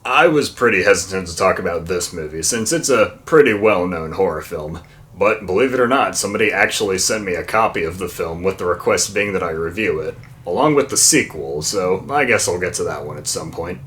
I was pretty hesitant to talk about this movie since it's a pretty well-known horror film. But believe it or not, somebody actually sent me a copy of the film with the request being that I review it, along with the sequel, so I guess I'll get to that one at some point.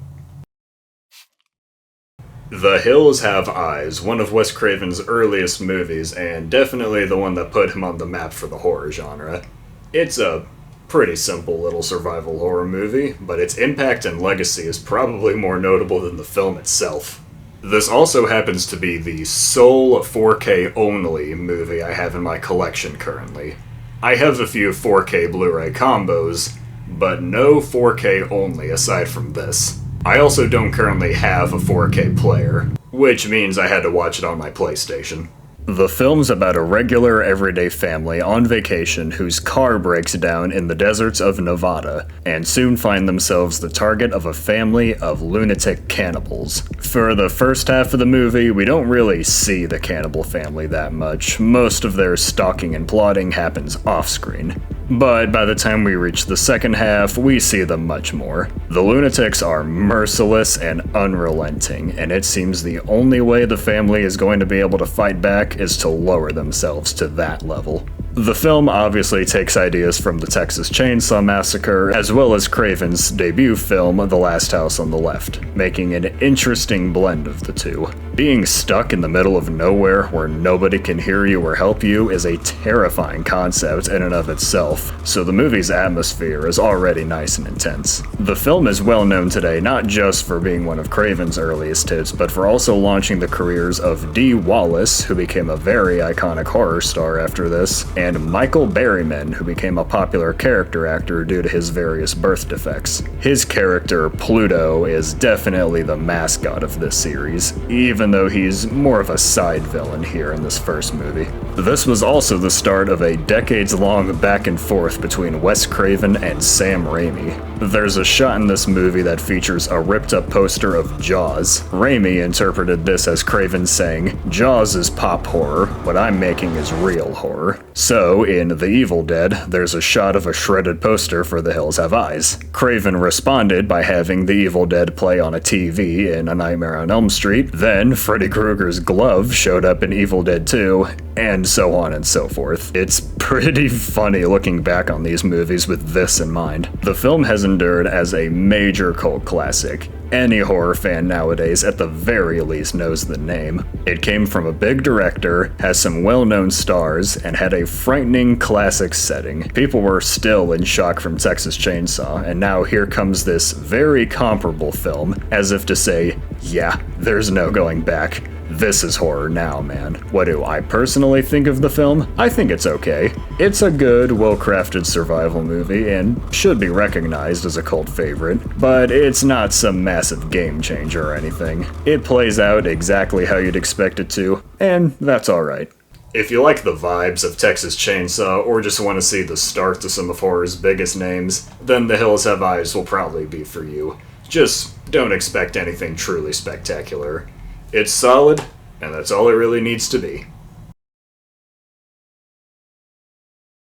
The Hills Have Eyes, one of Wes Craven's earliest movies, and definitely the one that put him on the map for the horror genre. It's a pretty simple little survival horror movie, but its impact and legacy is probably more notable than the film itself. This also happens to be the sole 4K only movie I have in my collection currently. I have a few 4K Blu-ray combos, but no 4K only aside from this. I also don't currently have a 4K player, which means I had to watch it on my PlayStation. The film's about a regular, everyday family on vacation whose car breaks down in the deserts of Nevada, and soon find themselves the target of a family of lunatic cannibals. For the first half of the movie, we don't really see the cannibal family that much. Most of their stalking and plotting happens off-screen. But by the time we reach the second half, we see them much more. The lunatics are merciless and unrelenting, and it seems the only way the family is going to be able to fight back is to lower themselves to that level. The film obviously takes ideas from the Texas Chainsaw Massacre, as well as Craven's debut film, The Last House on the Left, making an interesting blend of the two. Being stuck in the middle of nowhere where nobody can hear you or help you is a terrifying concept in and of itself, so the movie's atmosphere is already nice and intense. The film is well known today not just for being one of Craven's earliest hits, but for also launching the careers of Dee Wallace, who became a very iconic horror star after this, and Michael Berryman, who became a popular character actor due to his various birth defects. His character, Pluto, is definitely the mascot of this series, even though he's more of a side villain here in this first movie. This was also the start of a decades-long back and forth between Wes Craven and Sam Raimi. There's a shot in this movie that features a ripped-up poster of Jaws. Raimi interpreted this as Craven saying, "Jaws is pop horror, what I'm making is real horror." So, in The Evil Dead, there's a shot of a shredded poster for The Hills Have Eyes. Craven responded by having The Evil Dead play on a TV in A Nightmare on Elm Street, then Freddy Krueger's glove showed up in Evil Dead 2, and so on and so forth. It's pretty funny looking back on these movies with this in mind. The film has endured as a major cult classic. Any horror fan nowadays at the very least knows the name. It came from a big director, has some well-known stars, and had a frightening classic setting. People were still in shock from Texas Chainsaw, and now here comes this very comparable film, as if to say, yeah, there's no going back. This is horror now, man. What do I personally think of the film? I think it's okay. It's a good, well-crafted survival movie and should be recognized as a cult favorite, but it's not some massive game changer or anything. It plays out exactly how you'd expect it to, and that's alright. If you like the vibes of Texas Chainsaw or just want to see the start to some of horror's biggest names, then The Hills Have Eyes will probably be for you. Just don't expect anything truly spectacular. It's solid, and that's all it really needs to be.